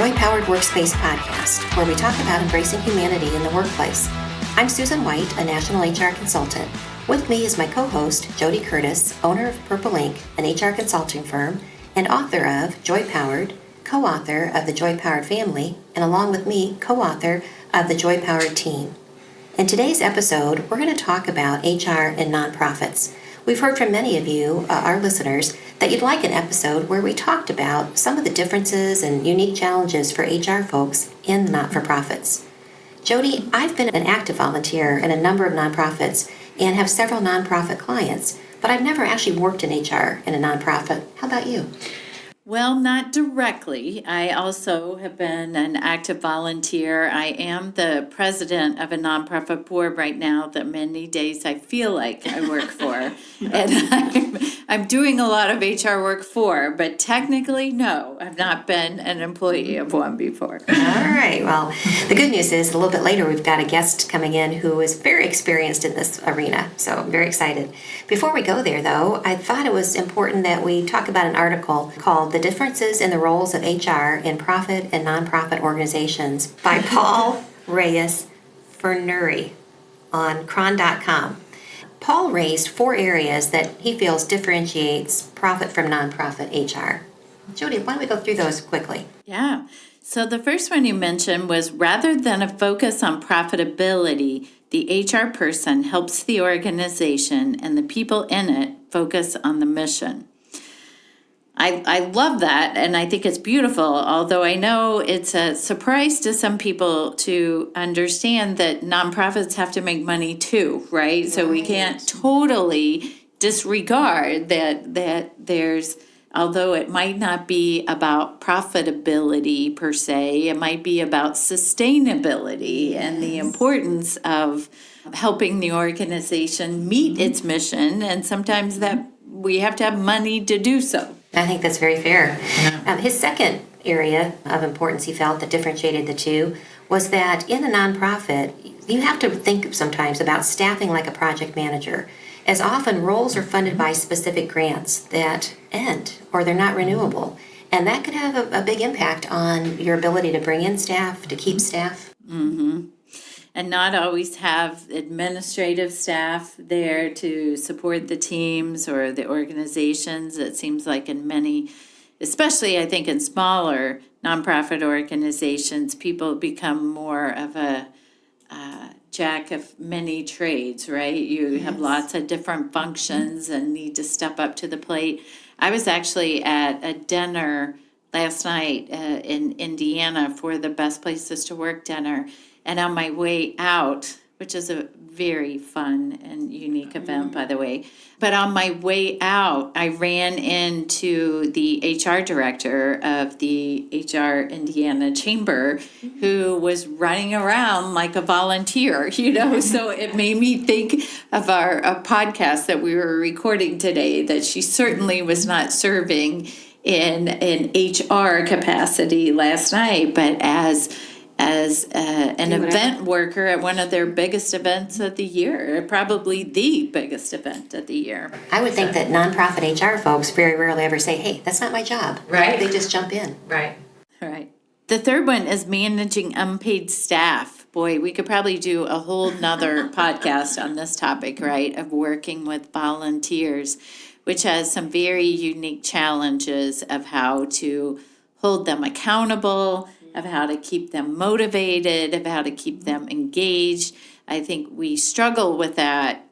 Joy Powered Workspace podcast, where we talk about embracing humanity in the workplace. I'm Susan White, a national HR consultant. With me is my co-host, Jody Curtis, owner of Purple Ink, an HR consulting firm, and author of Joy Powered, co-author of the Joy Powered Family, and along with me, co-author of the Joy Powered Team. In today's episode, we're going to talk about HR and nonprofits. We've heard from many of you, our listeners, that you'd like an episode where we talked about some of the differences and unique challenges for HR folks in the not-for-profits. Jody, I've been an active volunteer in a number of nonprofits and have several nonprofit clients, but I've never actually worked in HR in a nonprofit. How about you? Well, not directly. I also have been an active volunteer. I am the president of a nonprofit board right now that many days I feel like I work for. And I'm doing a lot of HR work for, but technically, no, I've not been an employee of one before. All right. Well, the good news is a little bit later we've got a guest coming in who is very experienced in this arena. So I'm very excited. Before we go there, though, I thought it was important that we talk about an article called The Differences in the Roles of HR in Profit and Nonprofit Organizations by Paul Reyes-Furnuri on Cron.com. Paul raised 4 areas that he feels differentiates profit from nonprofit HR. Jody, why don't we go through those quickly? Yeah. So the first one you mentioned was rather than a focus on profitability, the HR person helps the organization and the people in it focus on the mission. I love that, and I think it's beautiful, although I know it's a surprise to some people to understand that nonprofits have to make money too, right? So we can't totally disregard that there's, although it might not be about profitability per se, it might be about sustainability and the importance of helping the organization meet its mission, and sometimes that we have to have money to do so. I think that's very fair. Yeah. His second area of importance he felt that differentiated the two was that in a nonprofit, you have to think sometimes about staffing like a project manager, as often roles are funded by specific grants that end or they're not renewable. And that could have a big impact on your ability to bring in staff, to keep staff. Mm-hmm. And not always have administrative staff there to support the teams or the organizations. It seems like in many, especially I think in smaller nonprofit organizations, people become more of a jack of many trades, right? You have lots of different functions and need to step up to the plate. I was actually at a dinner last night in Indiana for the Best Places to Work dinner. And on my way out, which is a very fun and unique event, by the way, but on my way out, I ran into the HR director of the HR Indiana Chamber, who was running around like a volunteer, so it made me think of our podcast that we were recording today, that she certainly was not serving in an HR capacity last night, but as an event worker at one of their biggest events of the year, probably the biggest event of the year. I would think that nonprofit HR folks very rarely ever say, hey, that's not my job. Right. They just jump in. Right. The third one is managing unpaid staff. Boy, we could probably do a whole nother podcast on this topic, right, of working with volunteers, which has some very unique challenges of how to hold them accountable, of how to keep them motivated, of how to keep them engaged. I think we struggle with that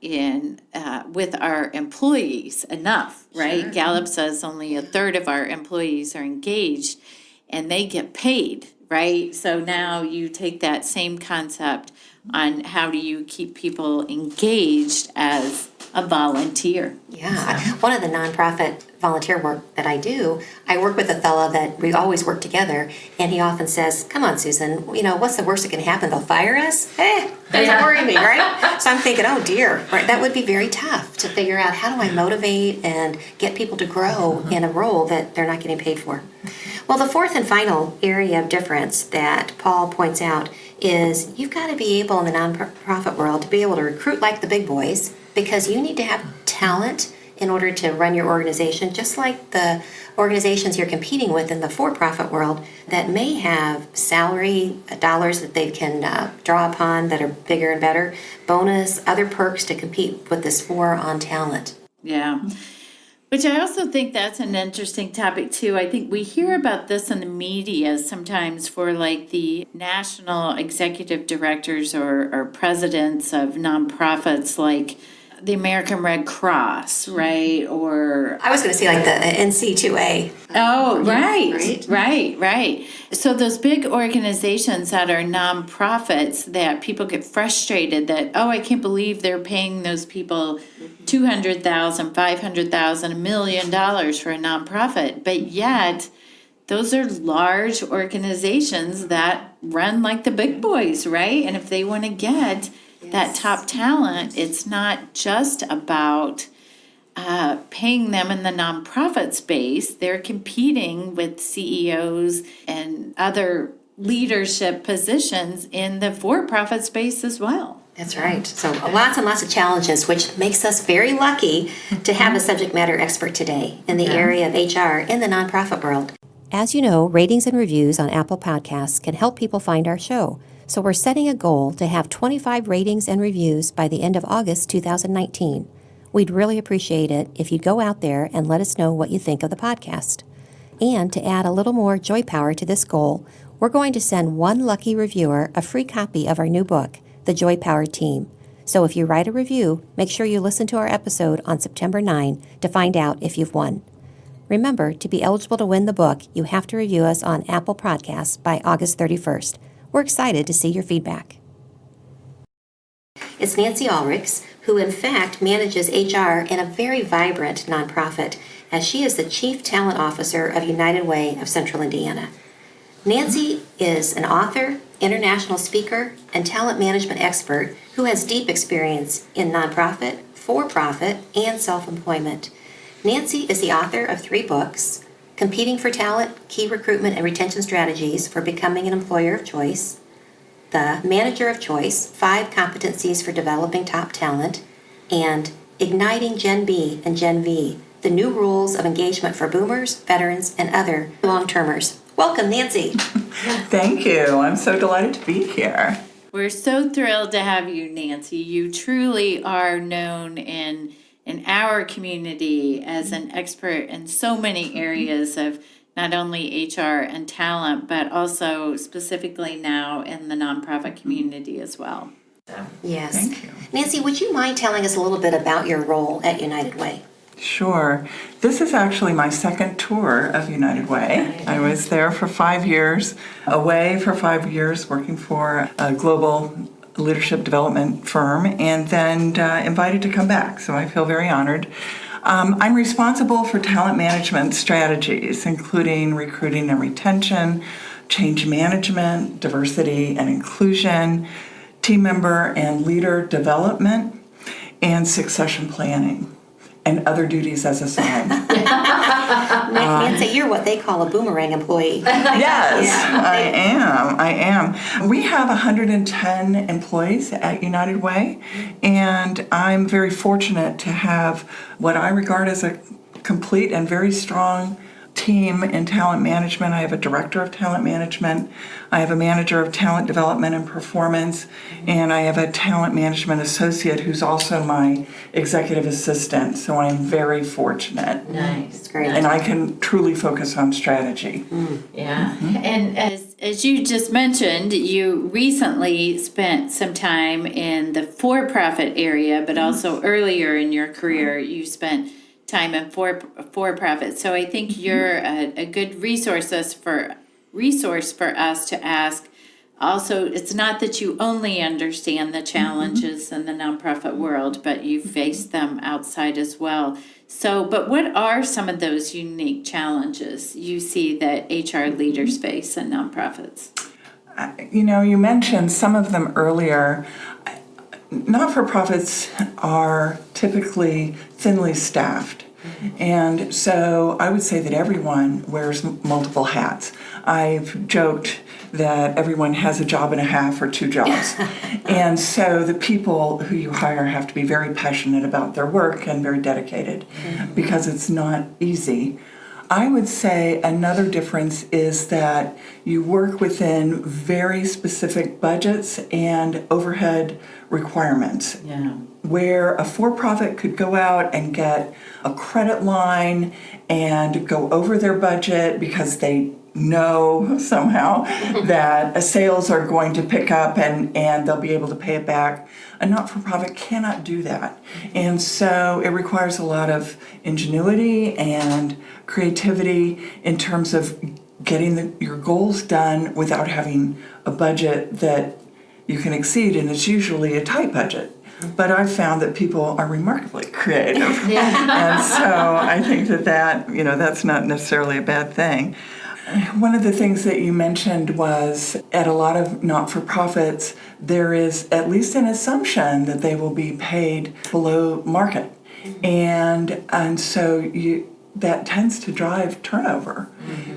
with our employees enough, right? Sure. Gallup says only a third of our employees are engaged, and they get paid, right? So now you take that same concept on how do you keep people engaged as a volunteer. Yeah. One of the nonprofit volunteer work that I do, I work with a fellow that we always work together, and he often says, come on, Susan, what's the worst that can happen? They'll fire us? Doesn't worry me, right? So I'm thinking, oh dear, right? That would be very tough to figure out how do I motivate and get people to grow in a role that they're not getting paid for. Well, the fourth and final area of difference that Paul points out is you've got to be able in the nonprofit world to be able to recruit like the big boys, because you need to have talent in order to run your organization, just like the organizations you're competing with in the for-profit world that may have salary dollars that they can draw upon that are bigger and better, bonus, other perks to compete with this war on talent. Yeah. Which I also think that's an interesting topic too. I think we hear about this in the media sometimes for like the national executive directors or presidents of nonprofits like the American Red Cross, right? Or I was going to say like the NC2A. oh, right. So those big organizations that are nonprofits that people get frustrated that, oh, I can't believe they're paying those people $200,000, $500,000, $1 million for a nonprofit. But yet, those are large organizations that run like the big boys, right? And if they want to get that top talent, it's not just about paying them in the nonprofit space. They're competing with CEOs and other leadership positions in the for-profit space as well. That's right. So lots and lots of challenges, which makes us very lucky to have a subject matter expert today in the area of HR in the nonprofit world. As you know, ratings and reviews on Apple Podcasts can help people find our show. So we're setting a goal to have 25 ratings and reviews by the end of August 2019. We'd really appreciate it if you'd go out there and let us know what you think of the podcast. And to add a little more joy power to this goal, we're going to send one lucky reviewer a free copy of our new book, The Joy Power Team. So if you write a review, make sure you listen to our episode on September 9 to find out if you've won. Remember, to be eligible to win the book, you have to review us on Apple Podcasts by August 31st. We're excited to see your feedback. It's Nancy Ulrichs, who in fact manages HR in a very vibrant nonprofit, as she is the Chief Talent Officer of United Way of Central Indiana. Nancy is an author, international speaker, and talent management expert who has deep experience in nonprofit, for-profit, and self-employment. Nancy is the author of 3 books, Competing for Talent, Key Recruitment and Retention Strategies for Becoming an Employer of Choice, The Manager of Choice, 5 Competencies for Developing Top Talent, and Igniting Gen B and Gen V, the New Rules of Engagement for Boomers, Veterans, and Other Long-Termers. Welcome, Nancy. Thank you. I'm so delighted to be here. We're so thrilled to have you, Nancy. You truly are known in our community as an expert in so many areas of not only HR and talent, but also specifically now in the nonprofit community as well. Yes. Thank you. Nancy, would you mind telling us a little bit about your role at United Way? Sure. This is actually my second tour of United Way. I was there for 5 years, away for 5 years, working for a global leadership development firm, and then invited to come back. So I feel very honored. I'm responsible for talent management strategies, including recruiting and retention, change management, diversity and inclusion, team member and leader development, and succession planning, and other duties as assigned. Nancy, you're what they call a boomerang employee. Yes, Yeah. I am. We have 110 employees at United Way, and I'm very fortunate to have what I regard as a complete and very strong team in talent management. I have a director of talent management, I have a manager of talent development and performance, and I have a talent management associate who's also my executive assistant. So I'm very fortunate. Nice. That's great. And I can truly focus on strategy. Yeah. And as you just mentioned, you recently spent some time in the for-profit area, but also earlier in your career, you spent time in for-profit. So I think you're a good resource for us to ask. Also, it's not that you only understand the challenges in the nonprofit world, but you face them outside as well. So, but what are some of those unique challenges you see that HR leaders face in nonprofits? You know, you mentioned some of them earlier. Not-for-profits are typically thinly staffed. And so I would say that everyone wears multiple hats. I've joked that everyone has a job and a half or two jobs. And so the people who you hire have to be very passionate about their work and very dedicated because it's not easy. I would say another difference is that you work within very specific budgets and overhead requirements. Yeah. Where a for-profit could go out and get a credit line and go over their budget because they know somehow that sales are going to pick up and they'll be able to pay it back. A not-for-profit cannot do that. And so it requires a lot of ingenuity and creativity in terms of getting your goals done without having a budget that you can exceed, and it's usually a tight budget. But I've found that people are remarkably creative. And so I think that that's not necessarily a bad thing. One of the things that you mentioned was at a lot of not-for-profits, there is at least an assumption that they will be paid below market. And so that tends to drive turnover.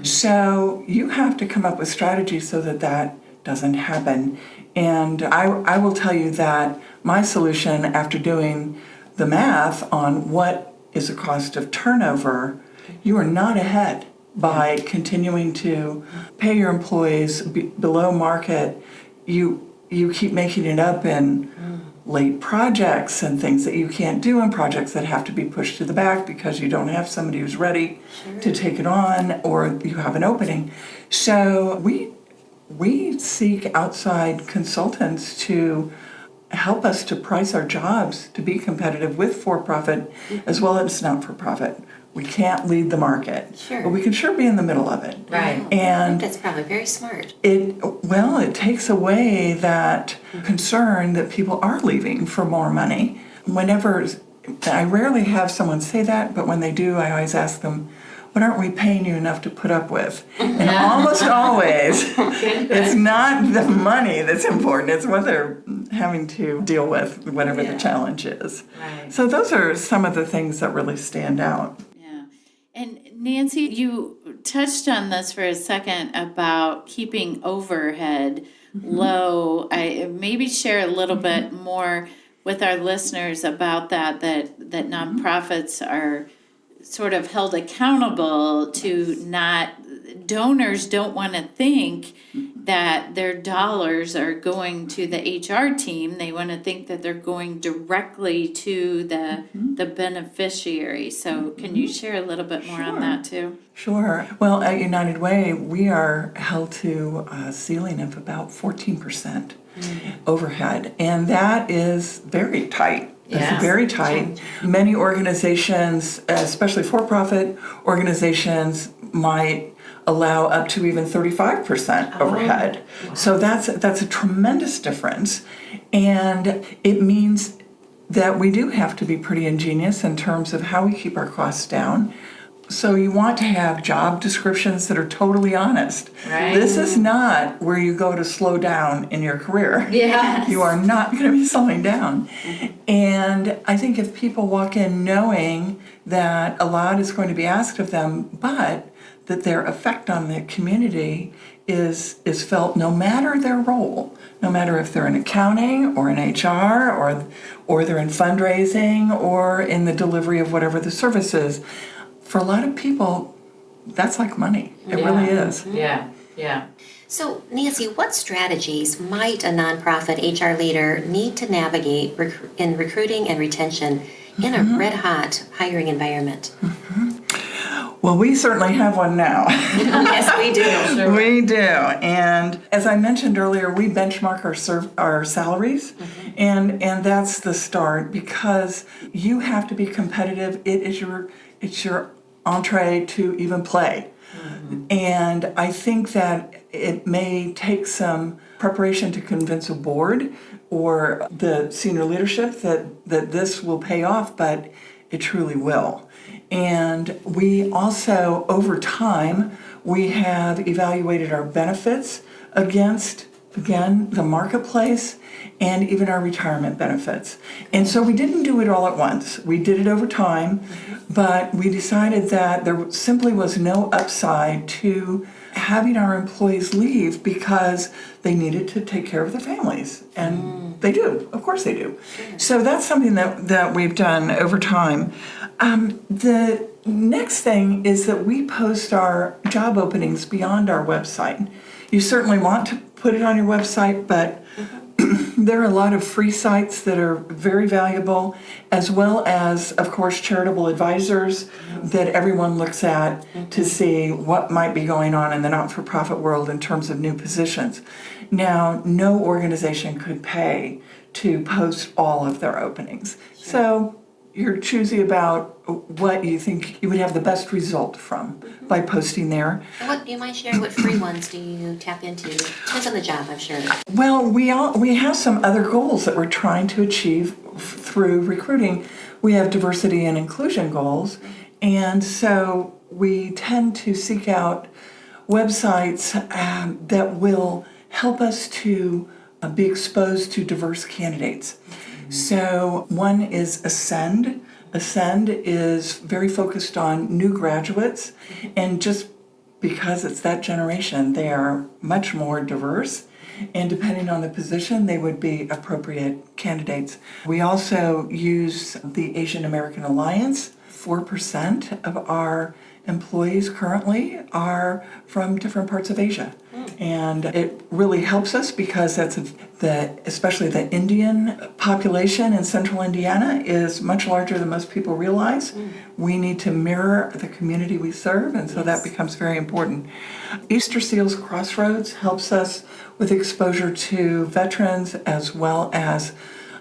So you have to come up with strategies so that doesn't happen. And I will tell you that my solution after doing the math on what is the cost of turnover, you are not ahead by continuing to pay your employees below market. You keep making it up in late projects and things that you can't do, and projects that have to be pushed to the back because you don't have somebody who's ready to take it on, or you have an opening. So we seek outside consultants to help us to price our jobs to be competitive with for-profit as well as not-for-profit. We can't lead the market, Sure. but we can sure be in the middle of it. Right. And That's probably very smart. it takes away that concern that people are leaving for more money. I rarely have someone say that, but when they do, I always ask them, what aren't we paying you enough to put up with? And almost always, it's not the money that's important, it's what they're having to deal with, whatever the challenge is. Right. So those are some of the things that really stand out. Yeah. And Nancy, you touched on this for a second about keeping overhead low. I maybe share a little bit more with our listeners about that nonprofits are sort of held accountable to donors don't want to think that their dollars are going to the HR team. They want to think that they're going directly to the beneficiary. So can you share a little bit more on that too? Sure. Well, at United Way, we are held to a ceiling of about 14% overhead, and that is very tight. Yeah. It's very tight. Many organizations, especially for-profit organizations, might allow up to even 35% overhead. So that's a tremendous difference. And it means that we do have to be pretty ingenious in terms of how we keep our costs down. So you want to have job descriptions that are totally honest. Right. This is not where you go to slow down in your career. Yes. You are not going to be slowing down. And I think if people walk in knowing that a lot is going to be asked of them, but that their effect on the community is felt no matter their role, no matter if they're in accounting or in HR or they're in fundraising or in the delivery of whatever the service is. For a lot of people, that's like money. It really is. Yeah. So, Nancy, what strategies might a nonprofit HR leader need to navigate in recruiting and retention in a red-hot hiring environment? Well, we certainly have one now. Yes, we do. Sure. We do. And as I mentioned earlier, we benchmark our salaries, and that's the start because you have to be competitive. It's your entree to even play. And I think that it may take some preparation to convince a board or the senior leadership that this will pay off, but it truly will. And we also, over time, we have evaluated our benefits against again, the marketplace, and even our retirement benefits. And so we didn't do it all at once. We did it over time, but we decided that there simply was no upside to having our employees leave because they needed to take care of their families. And they do, of course they do. So that's something that we've done over time. The next thing is that we post our job openings beyond our website. You certainly want to put it on your website, but there are a lot of free sites that are very valuable, as well as, of course, charitable advisors that everyone looks at to see what might be going on in the not-for-profit world in terms of new positions. Now, no organization could pay to post all of their openings. So you're choosy about what you think you would have the best result from by posting there. What do you mind sharing? What free ones do you tap into? Depends on the job, I'm sure. Well, we have some other goals that we're trying to achieve through recruiting. We have diversity and inclusion goals, and so we tend to seek out websites that will help us to be exposed to diverse candidates. So one is Ascend. Ascend is very focused on new graduates, and just because it's that generation, they are much more diverse, and depending on the position, they would be appropriate candidates. We also use the Asian American Alliance. 4% of our employees currently are from different parts of Asia. And it really helps us because especially the Indian population in central Indiana is much larger than most people realize. We need to mirror the community we serve, and so that becomes very important. Easter Seals Crossroads helps us with exposure to veterans as well as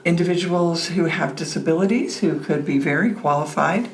individuals who have disabilities who could be very qualified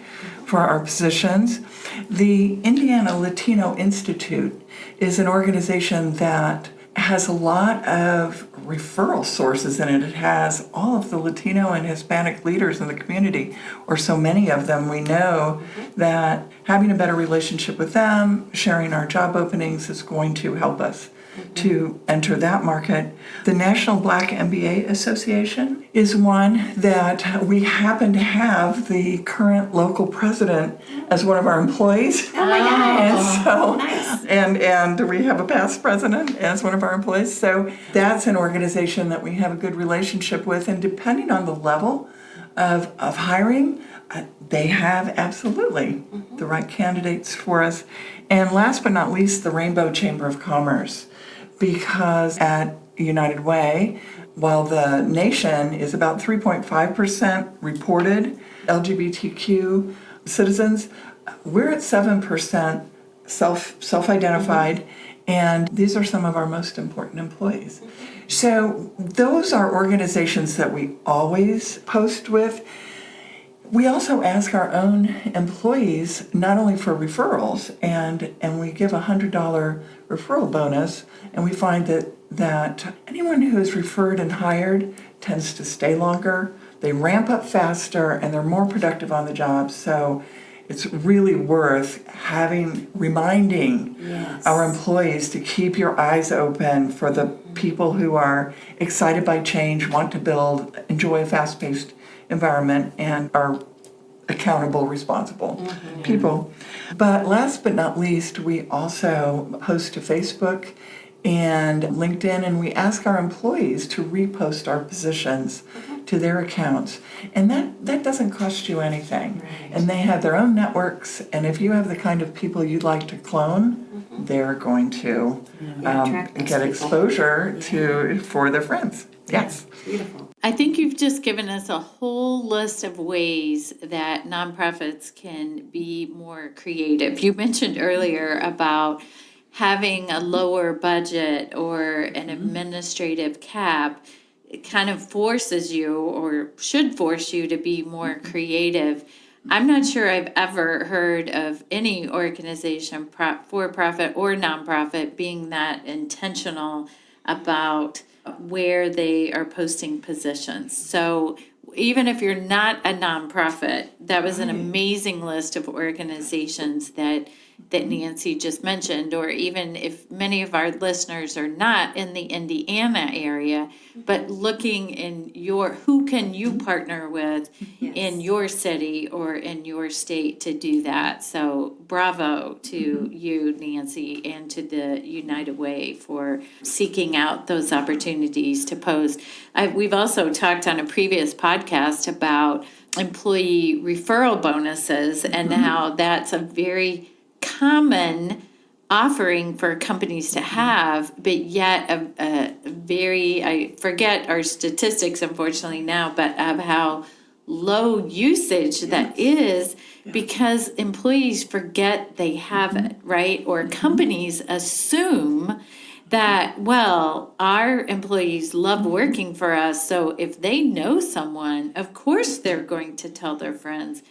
for our positions. The Indiana Latino Institute is an organization that has a lot of referral sources in it. It has all of the Latino and Hispanic leaders in the community, or so many of them. We know that having a better relationship with them, sharing our job openings is going to help us to enter that market. The National Black MBA Association is one that we happen to have the current local president as one of our employees. Oh my God. And so, Nice. and we have a past president as one of our employees. So that's an organization that we have a good relationship with, and depending on the level of hiring, they have absolutely the right candidates for us. And last but not least, the Rainbow Chamber of Commerce, because at United Way, while the nation is about 3.5% reported LGBTQ citizens, we're at 7% self-identified, and these are some of our most important employees. So those are organizations that we always post with. We also ask our own employees not only for referrals, and we give a $100 referral bonus, and we find that anyone who is referred and hired tends to stay longer, they ramp up faster, and they're more productive on the job. So it's really worth reminding our employees to keep your eyes open for the people who are excited by change, want to build, enjoy a fast-paced environment, and are accountable, responsible people. But last but not least, we also post to Facebook and LinkedIn, and we ask our employees to repost our positions to their accounts. And that doesn't cost you anything. Right. And they have their own networks, and if you have the kind of people you'd like to clone, they're going to attract those get people. exposure for their friends. Yes. Beautiful. I think you've just given us a whole list of ways that nonprofits can be more creative. You mentioned earlier about having a lower budget or an administrative cap. It kind of forces you, or should force you, to be more creative. I'm not sure I've ever heard of any organization, for-profit or nonprofit, being that intentional about where they are posting positions. So even if you're not a nonprofit, that was an amazing list of organizations that that Nancy just mentioned, or even if many of our listeners are not in the Indiana area, but looking in who can you partner with in your city or in your state to do that. So bravo to you, Nancy, and to the United Way for seeking out those opportunities to post. We've also talked on a previous podcast about employee referral bonuses and how that's a very common offering for companies to have, but yet I forget our statistics unfortunately now, but of how low usage that is because employees forget they have it, right? Or companies assume that, well, our employees love working for us, so if they know someone, of course they're going to tell their friends.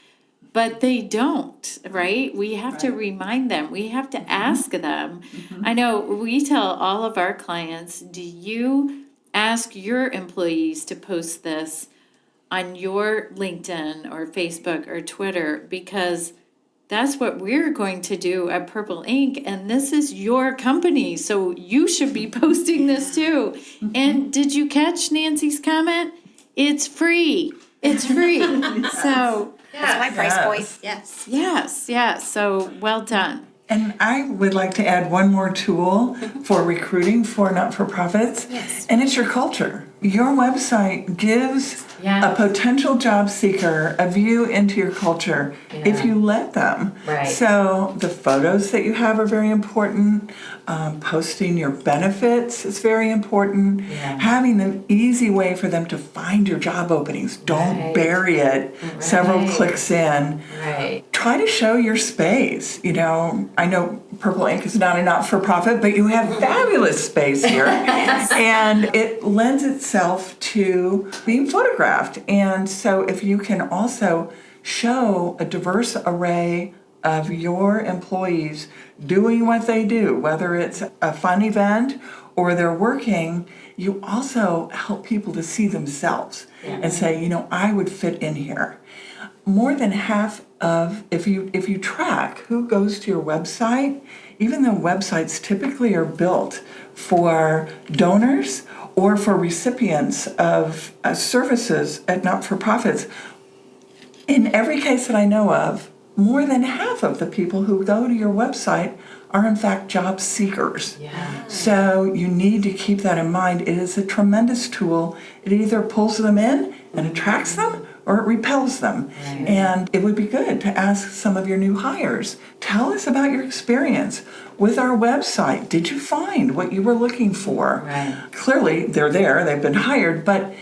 But they don't, right? We have to remind them. We have to ask them. I know we tell all of our clients, do you ask your employees to post this on your LinkedIn or Facebook or Twitter? Because that's what we're going to do at Purple Ink. And this is your company. So you should be posting this too. And did you catch Nancy's comment? It's free. It's free. So... That's my price point. Yes. So well done. And I would like to add one more tool for recruiting for not-for-profits, and it's your culture. Your website gives a potential job seeker a view into your culture if you let them. Right. So the photos that you have are very important. Posting your benefits is very important. Having an easy way for them to find your job openings. Don't bury it several clicks in. Try to show your space. You know, I know Purple Ink is not a not-for-profit, but you have fabulous space here. And it lends itself to being photographed. And so if you can also show a diverse array of your employees doing what they do, whether it's a fun event or they're working, you also help people to see themselves and say, you know, I would fit in here. More than half of, if you track who goes to your website, even though websites typically are built for donors or for recipients of services at not-for-profits, in every case that I know of, more than half of the people who go to your website are in fact job seekers. So you need to keep that in mind. It is a tremendous tool. It either pulls them in and attracts them or it repels them. And it would be good to ask some of your new hires, tell us about your experience with our website. Did you find what you were looking for? Clearly they're there, they've been hired, but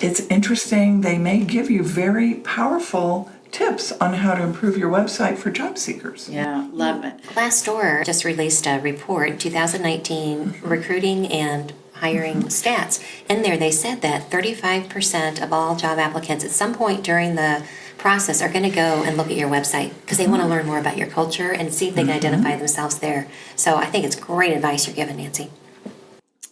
it's interesting. They may give you very powerful tips on how to improve your website for job seekers. Yeah, love it. Glassdoor just released a report, 2019 recruiting and hiring stats. In there, they said that 35% of all job applicants at some point during the process are going to go and look at your website because they want to learn more about your culture and see if they can identify themselves there. So I think it's great advice you're giving, Nancy.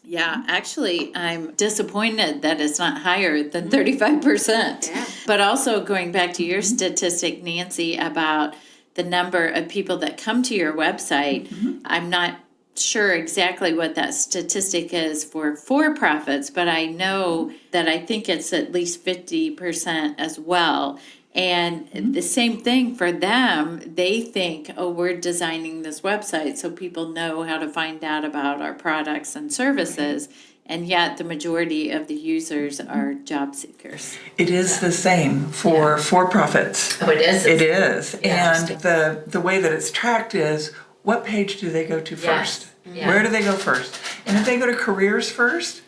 Yeah, actually, I'm disappointed that it's not higher than 35%. But also going back to your statistic, Nancy, about the number of people that come to your website, I'm not sure exactly what that statistic is for for-profits, but I know that I think it's at least 50% as well. And the same thing for them, they think, oh, we're designing this website so people know how to find out about our products and services. And yet the majority of the users are job seekers. It is the same for for-profits. Oh, it is? It is. And the way that it's tracked is, what page do they go to first? Where do they go first? And if they go to careers first,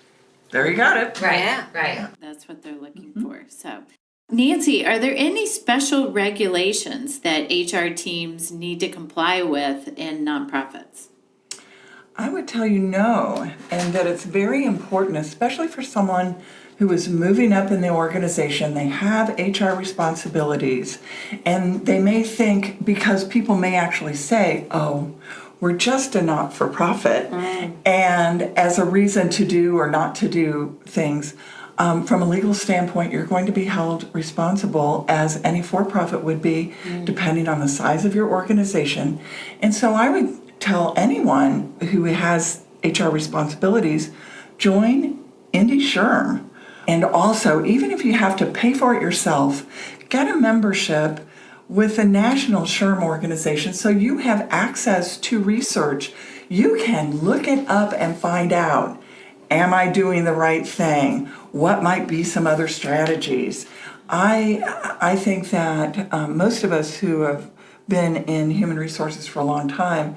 there you got it. Right. That's what they're looking for. So, Nancy, are there any special regulations that HR teams need to comply with in nonprofits? I would tell you no, and that it's very important, especially for someone who is moving up in the organization. They have HR responsibilities, and they may think, because people may actually say, oh, we're just a not-for-profit, and as a reason to do or not to do things, from a legal standpoint, you're going to be held responsible as any for-profit would be, depending on the size of your organization. And so I would tell anyone who has HR responsibilities, join Indy SHRM. And also, even if you have to pay for it yourself, get a membership with the National SHRM organization so you have access to research. You can look it up and find out, am I doing the right thing? What might be some other strategies? I think that most of us who have been in human resources for a long time,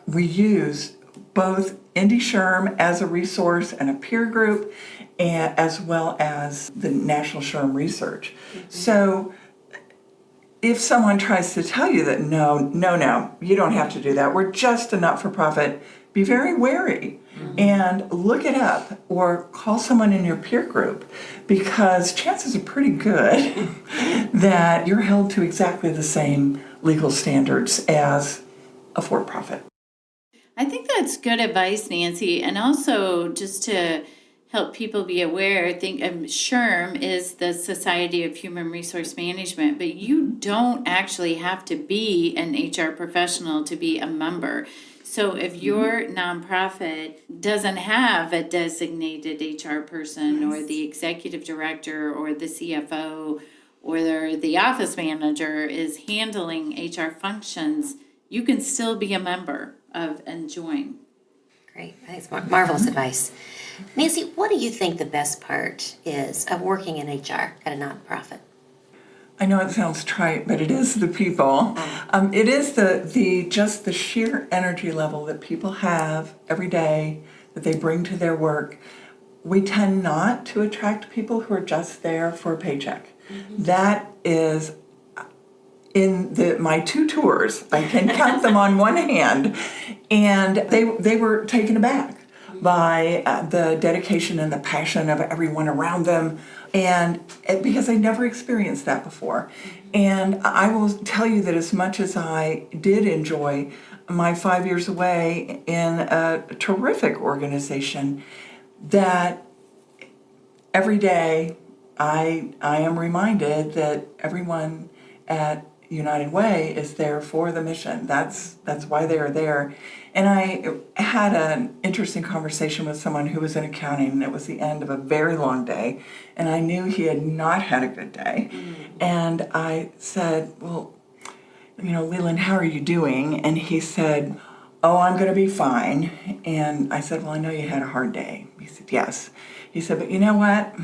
we use both Indy SHRM as a resource and a peer group, and as well as the National SHRM research. So if someone tries to tell you that no, you don't have to do that, we're just a not-for-profit, be very wary and look it up or call someone in your peer group, because chances are pretty good that you're held to exactly the same legal standards as a for-profit. I think that's good advice, Nancy. And also, just to help people be aware, I think SHRM is the Society of Human Resource Management, but you don't actually have to be an HR professional to be a member. So if your nonprofit doesn't have a designated HR person, or the executive director or the CFO or the office manager is handling HR functions, you can still be a member of and join. Great. That's marvelous advice. Nancy, what do you think the best part is of working in HR at a nonprofit? I know it sounds trite, but it is the people. It is just the sheer energy level that people have every day that they bring to their work. We tend not to attract people who are just there for a paycheck. That is in my 2 tours. I can count them on one hand, and they were taken aback by the dedication and the passion of everyone around them, and because I never experienced that before. And I will tell you that as much as I did enjoy my 5 years away in a terrific organization, that every day I am reminded that everyone at United Way is there for the mission. That's why they are there. And I had an interesting conversation with someone who was in accounting, and it was the end of a very long day, and I knew he had not had a good day. And I said, well, Leland, how are you doing? And he said, oh, I'm going to be fine. And I said, well, I know you had a hard day. He said, yes. He said, but you know what?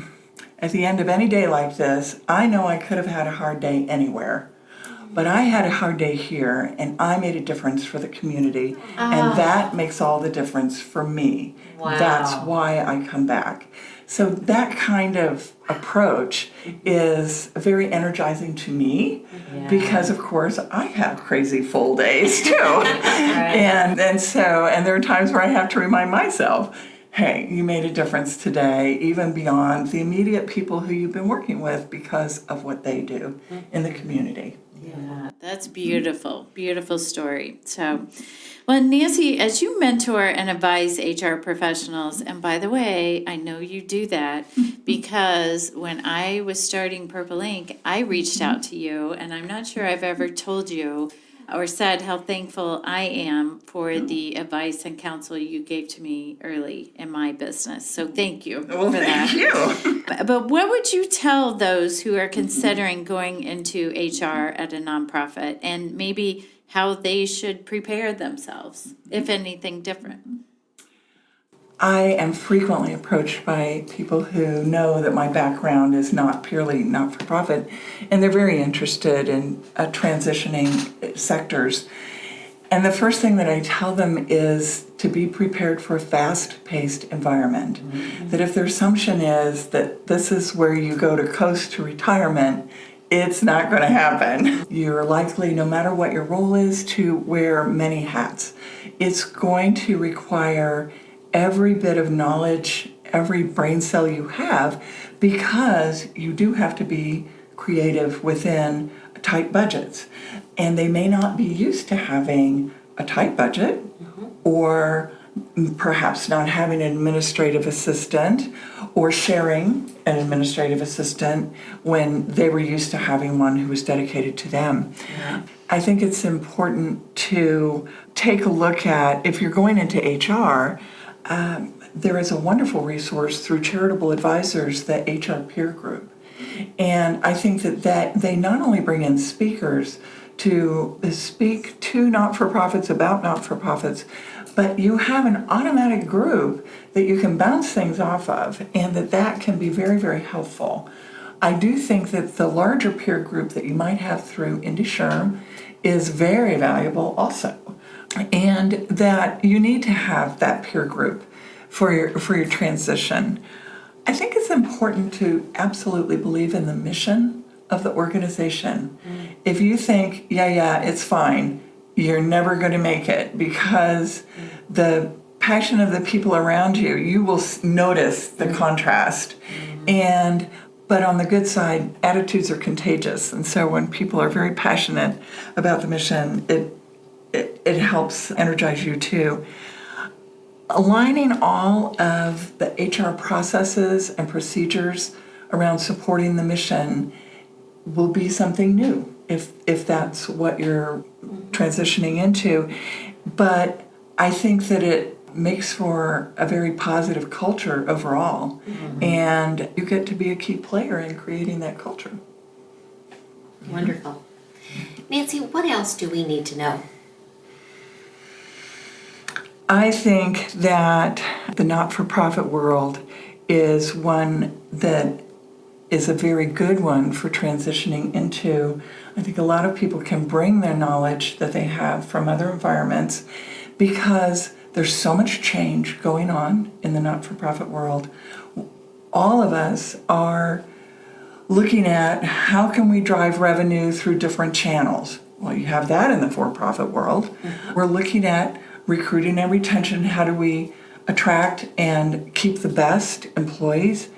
At the end of any day like this, I know I could have had a hard day anywhere. But I had a hard day here, and I made a difference for the community, and that makes all the difference for me. Wow. That's why I come back. So that kind of approach is very energizing to me, because of course I have crazy full days too. and there are times where I have to remind myself, hey, you made a difference today, even beyond the immediate people who you've been working with, because of what they do in the community. Yeah, that's beautiful. Beautiful story. So, well, Nancy, as you mentor and advise HR professionals, and by the way, I know you do that because when I was starting Purple Ink, I reached out to you, and I'm not sure I've ever told you or said how thankful I am for the advice and counsel you gave to me early in my business. So thank you for that. Thank you. But what would you tell those who are considering going into HR at a nonprofit, and maybe how they should prepare themselves, if anything different? I am frequently approached by people who know that my background is not purely not-for-profit, and they're very interested in transitioning sectors. And the first thing that I tell them is to be prepared for a fast-paced environment. That if their assumption is that this is where you go to coast to retirement, it's not going to happen. You're likely, no matter what your role is, to wear many hats. It's going to require every bit of knowledge, every brain cell you have, because you do have to be creative within tight budgets. And they may not be used to having a tight budget or perhaps not having an administrative assistant or sharing an administrative assistant when they were used to having one who was dedicated to them. Yeah. I think it's important to take a look at, if you're going into HR, there is a wonderful resource through Charitable Advisors, the HR Peer Group. And I think that they not only bring in speakers to speak to not-for-profits about not-for-profits, but you have an automatic group that you can bounce things off of, and that can be very, very helpful. I do think that the larger peer group that you might have through Indy SHRM is very valuable also, and that you need to have that peer group for your transition. I think it's important to absolutely believe in the mission of the organization. If you think, yeah, it's fine, you're never going to make it because the passion of the people around you, you will notice the contrast. But on the good side, attitudes are contagious. And so when people are very passionate about the mission, it helps energize you too. Aligning all of the HR processes and procedures around supporting the mission will be something new if that's what you're transitioning into. But I think that it makes for a very positive culture overall, and you get to be a key player in creating that culture. Wonderful. Nancy, what else do we need to know? I think that the not-for-profit world is one that is a very good one for transitioning into. I think a lot of people can bring their knowledge that they have from other environments because there's so much change going on in the not-for-profit world. All of us are looking at how can we drive revenue through different channels. Well, you have that in the for-profit world. We're looking at recruiting and retention. How do we attract and keep the best employees?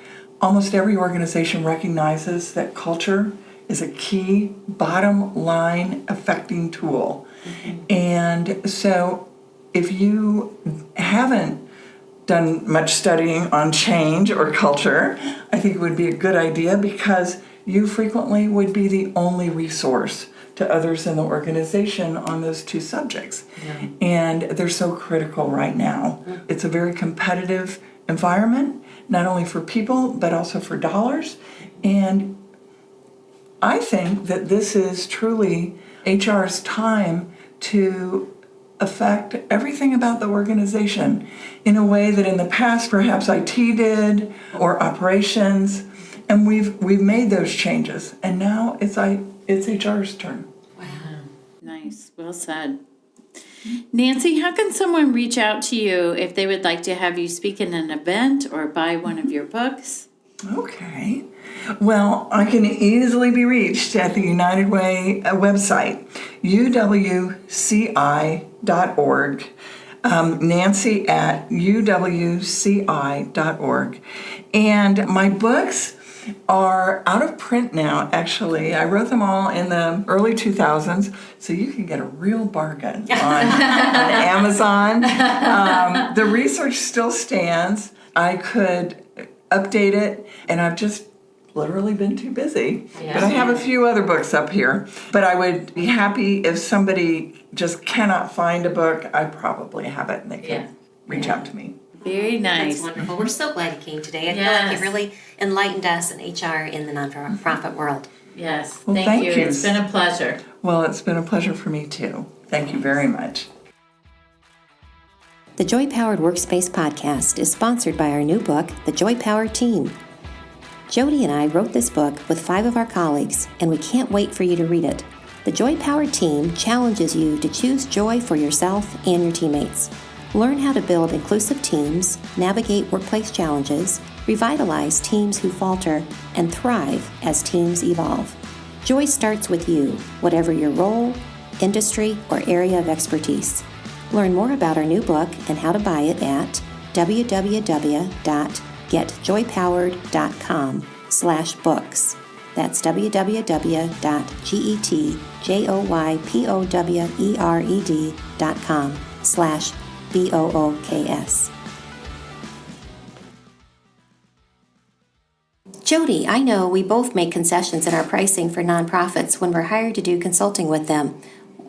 Almost every organization recognizes that culture is a key bottom line affecting tool. And so if you haven't done much studying on change or culture, I think it would be a good idea because you frequently would be the only resource to others in the organization on those two subjects. Yeah. And they're so critical right now. It's a very competitive environment, not only for people, but also for dollars. And I think that this is truly HR's time to affect everything about the organization in a way that in the past perhaps IT did or operations, and we've made those changes, and now it's HR's turn. Wow, nice, well said. Nancy, how can someone reach out to you if they would like to have you speak in an event or buy one of your books? Okay. Well, I can easily be reached at the United Way website, uwci.org, Nancy at uwci.org. And my books are out of print now, actually. I wrote them all in the early 2000s, so you can get a real bargain on Amazon. The research still stands. I could update it, and I've just literally been too busy. Yeah. But I have a few other books up here. But I would be happy if somebody just cannot find a book, I probably have it, and they can reach out to me. Very nice. That's wonderful. We're so glad you came today. I feel like you really enlightened us in HR in the nonprofit world. Yes, well, thank you. It's been a pleasure. Well, it's been a pleasure for me too. Thank you very much. The Joy Powered Workspace podcast is sponsored by our new book, The Joy Powered Team. Jody and I wrote this book with 5 of our colleagues, and we can't wait for you to read it. The Joy Powered Team challenges you to choose joy for yourself and your teammates. Learn how to build inclusive teams, navigate workplace challenges, revitalize teams who falter, and thrive as teams evolve. Joy starts with you, whatever your role, industry, or area of expertise. Learn more about our new book and how to buy it at www.getjoypowered.com/books. That's www.getjoypowered.com/books. BOOKS. Jody, I know we both make concessions in our pricing for nonprofits when we're hired to do consulting with them.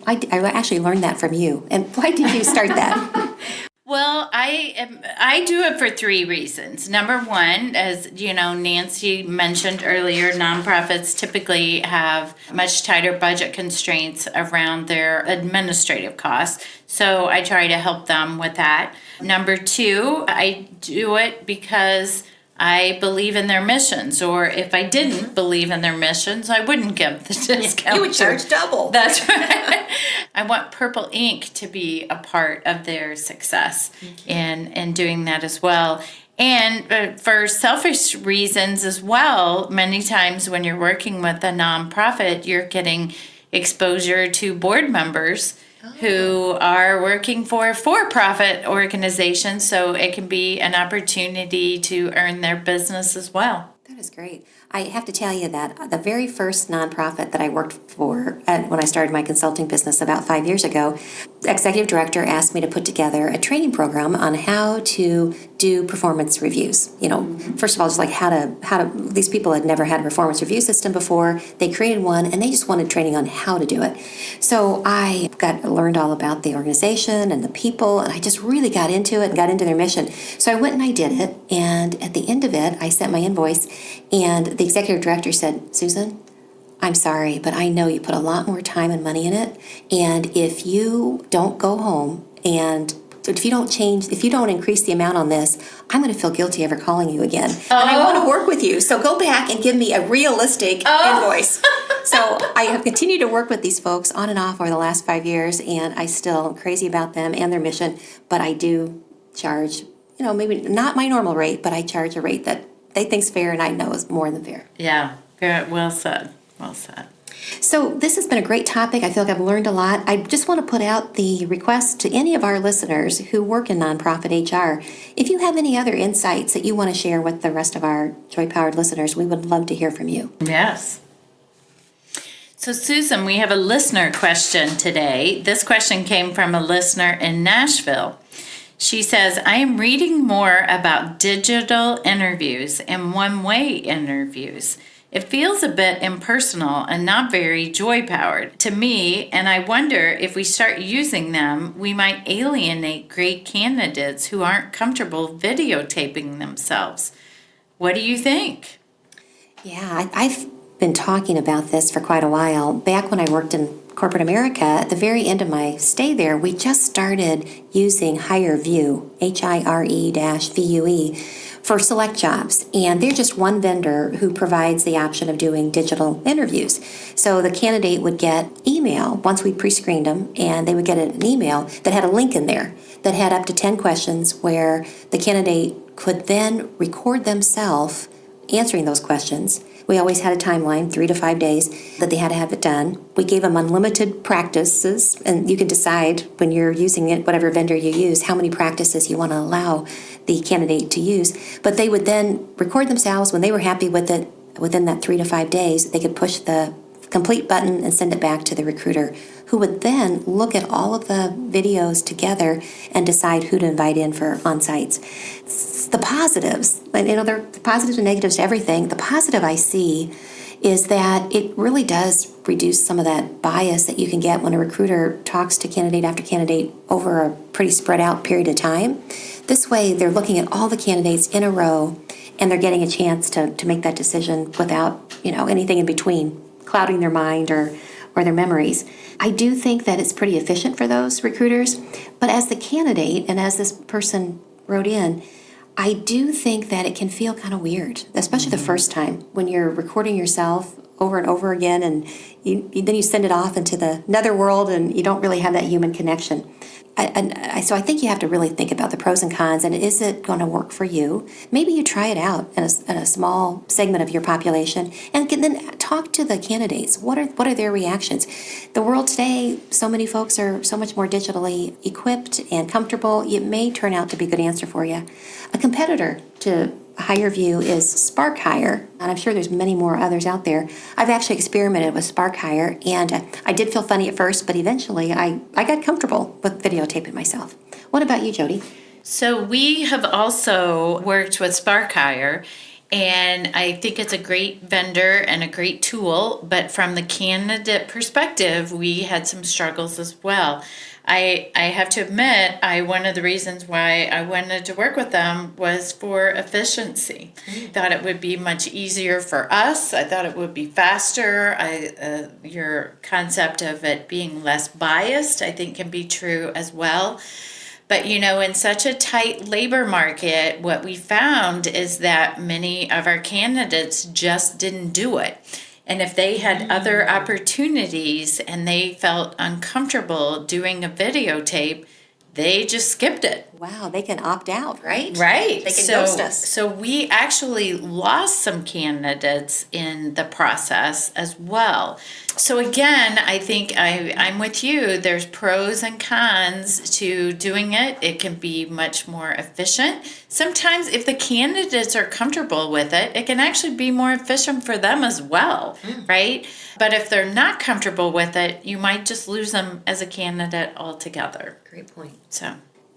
I actually learned that from you. And why did you start that? Well, I do it for three reasons. Number one, as you know, Nancy mentioned earlier, nonprofits typically have much tighter budget constraints around their administrative costs. So I try to help them with that. Number two, I do it because I believe in their missions, or if I didn't believe in their missions, I wouldn't give the discount. You would charge double. That's right. I want Purple Ink to be a part of their success in doing that as well. And for selfish reasons as well, many times when you're working with a nonprofit, you're getting exposure to board members who are working for for-profit organizations, so it can be an opportunity to earn their business as well. That is great. I have to tell you that the very first nonprofit that I worked for when I started my consulting business about 5 years ago, the executive director asked me to put together a training program on how to do performance reviews. You know, first of all, just like how to these people had never had a performance review system before. They created one and they just wanted training on how to do it. So I learned all about the organization and the people, and I just really got into it and got into their mission. So I went and I did it, and at the end of it, I sent my invoice, and the executive director said, "Susan, I'm sorry, but I know you put a lot more time and money in it, and if you don't go home and if you don't increase the amount on this, I'm going to feel guilty ever calling you again. And I want to work with you. So go back and give me a realistic invoice." So I have continued to work with these folks on and off over the last 5 years, and I still am crazy about them and their mission, but I do charge, maybe not my normal rate, but I charge a rate that they think's fair and I know is more than fair. Yeah, very well said. Well said. So this has been a great topic. I feel like I've learned a lot. I just want to put out the request to any of our listeners who work in nonprofit HR. If you have any other insights that you want to share with the rest of our Joy-Powered listeners, we would love to hear from you. Yes. So Susan, we have a listener question today. This question came from a listener in Nashville. She says, "I am reading more about digital interviews and one-way interviews. It feels a bit impersonal and not very joy-powered to me, and I wonder if we start using them, we might alienate great candidates who aren't comfortable videotaping themselves. What do you think?" Yeah, I've been talking about this for quite a while. Back when I worked in corporate America, at the very end of my stay there, we just started using HireVue, HIRE-VUE, for select jobs. And they're just one vendor who provides the option of doing digital interviews. So the candidate would get email once we pre-screened them, and they would get an email that had a link in there that had up to 10 questions where the candidate could then record themselves answering those questions. We always had a timeline, 3 to 5 days, that they had to have it done. We gave them unlimited practices, and you can decide when you're using it, whatever vendor you use, how many practices you want to allow the candidate to use. But they would then record themselves. When they were happy with it, within that 3 to 5 days, they could push the complete button and send it back to the recruiter, who would then look at all of the videos together and decide who to invite in for on-sites. The positives, there are positives and negatives to everything. The positive I see is that it really does reduce some of that bias that you can get when a recruiter talks to candidate after candidate over a pretty spread out period of time. This way, they're looking at all the candidates in a row, and they're getting a chance to make that decision without, anything in between clouding their mind or their memories. I do think that it's pretty efficient for those recruiters, but as the candidate and as this person wrote in, I do think that it can feel kind of weird, especially the first time when you're recording yourself over and over again, and then you send it off into the netherworld and you don't really have that human connection. So I think you have to really think about the pros and cons, and is it going to work for you? Maybe you try it out in a small segment of your population, and can then talk to the candidates. What are their reactions? The world today, so many folks are so much more digitally equipped and comfortable. It may turn out to be a good answer for you. A competitor to HireVue is SparkHire, and I'm sure there's many more others out there. I've actually experimented with SparkHire, and I did feel funny at first, but eventually I got comfortable with videotaping myself. What about you, Jody? So we have also worked with SparkHire, and I think it's a great vendor and a great tool, but from the candidate perspective, we had some struggles as well. I have to admit, one of the reasons why I wanted to work with them was for efficiency. Thought it would be much easier for us. I thought it would be faster. Your concept of it being less biased, I think, can be true as well. But, in such a tight labor market, what we found is that many of our candidates just didn't do it. And if they had other opportunities and they felt uncomfortable doing a videotape, they just skipped it. Wow, they can opt out, right? Right. They can ghost us. So we actually lost some candidates in the process as well. So again, I think I'm with you. There's pros and cons to doing it. It can be much more efficient. Sometimes if the candidates are comfortable with it, it can actually be more efficient for them as well, right? But if they're not comfortable with it, you might just lose them as a candidate altogether. Great point.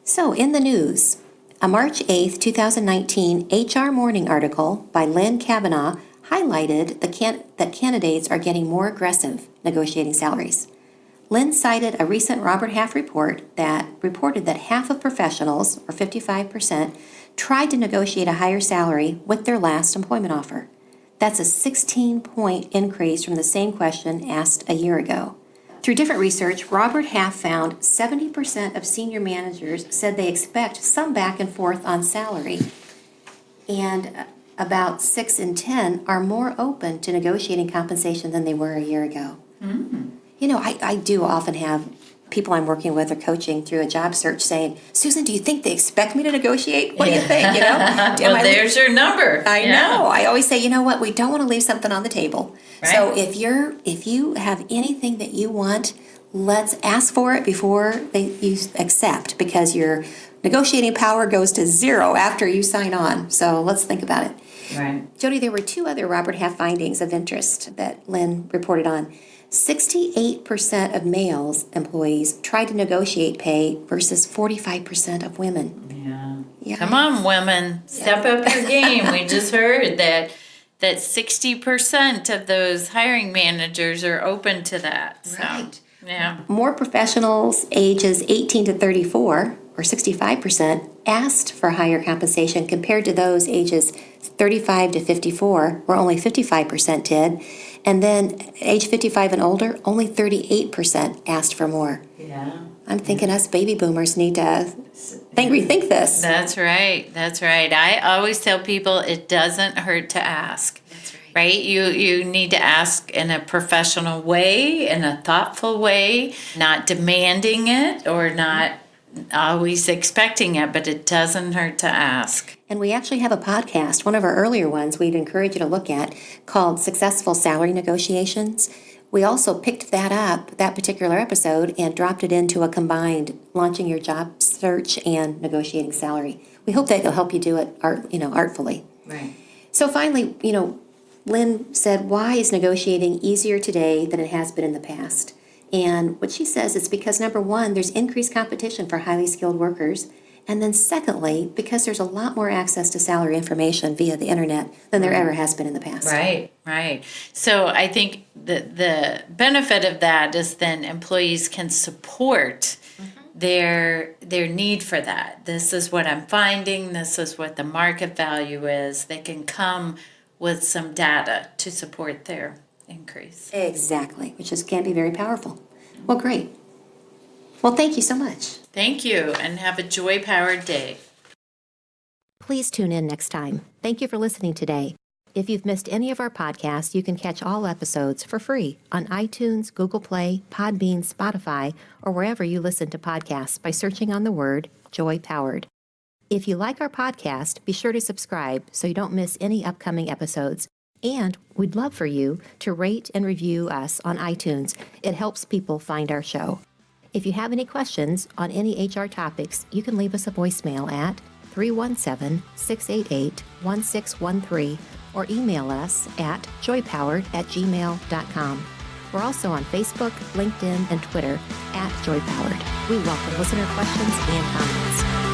So in the news, a March 8th, 2019 HR Morning article by Lynn Kavanaugh highlighted that candidates are getting more aggressive negotiating salaries. Lynn cited a recent Robert Half report that reported that half of professionals, or 55%, tried to negotiate a higher salary with their last employment offer. That's a 16-point increase from the same question asked a year ago. Through different research, Robert Half found 70% of senior managers said they expect some back and forth on salary, and about 6 in 10 are more open to negotiating compensation than they were a year ago. I do often have people I'm working with or coaching through a job search saying, Susan, do you think they expect me to negotiate? What do you think? well, there's your number. I know. I always say, you know what? We don't want to leave something on the table. Right. So if you have anything that you want, let's ask for it before you accept, because your negotiating power goes to zero after you sign on. So let's think about it. Right. Jody, there were 2 other Robert Half findings of interest that Lynn reported on. 68% of males employees tried to negotiate pay versus 45% of women. Yeah. Come on, women. Step up your game. We just heard that 60% of those hiring managers are open to that. So, Right. Yeah. More professionals ages 18 to 34, or 65%, asked for higher compensation compared to those ages 35 to 54, where only 55% did. And then age 55 and older, only 38% asked for more. Yeah. I'm thinking us baby boomers need to rethink this. That's right. That's right. I always tell people it doesn't hurt to ask. That's right. Right? You need to ask in a professional way, in a thoughtful way, not demanding it or not always expecting it, but it doesn't hurt to ask. And we actually have a podcast, one of our earlier ones we'd encourage you to look at, called Successful Salary Negotiations. We also picked that up, that particular episode, and dropped it into a combined launching your job search and negotiating salary. We hope that it'll help you do it artfully. Right. So finally, Lynn said, why is negotiating easier today than it has been in the past? And what she says is because, number one, there's increased competition for highly skilled workers. And then secondly, because there's a lot more access to salary information via the internet than there ever has been in the past. Right. So I think the benefit of that is then employees can support their need for that. This is what I'm finding. This is what the market value is. They can come with some data to support their increase. Exactly, which can be very powerful. Well, great. Well, thank you so much. Thank you, and have a joy-powered day. Please tune in next time. Thank you for listening today. If you've missed any of our podcasts, you can catch all episodes for free on iTunes, Google Play, Podbean, Spotify, or wherever you listen to podcasts by searching on the word Joy Powered. If you like our podcast, be sure to subscribe so you don't miss any upcoming episodes. And we'd love for you to rate and review us on iTunes. It helps people find our show. If you have any questions on any HR topics, you can leave us a voicemail at 317-688-1613 or email us at joypowered@gmail.com. We're also on Facebook, LinkedIn, and Twitter @JoyPowered. We welcome listener questions and comments.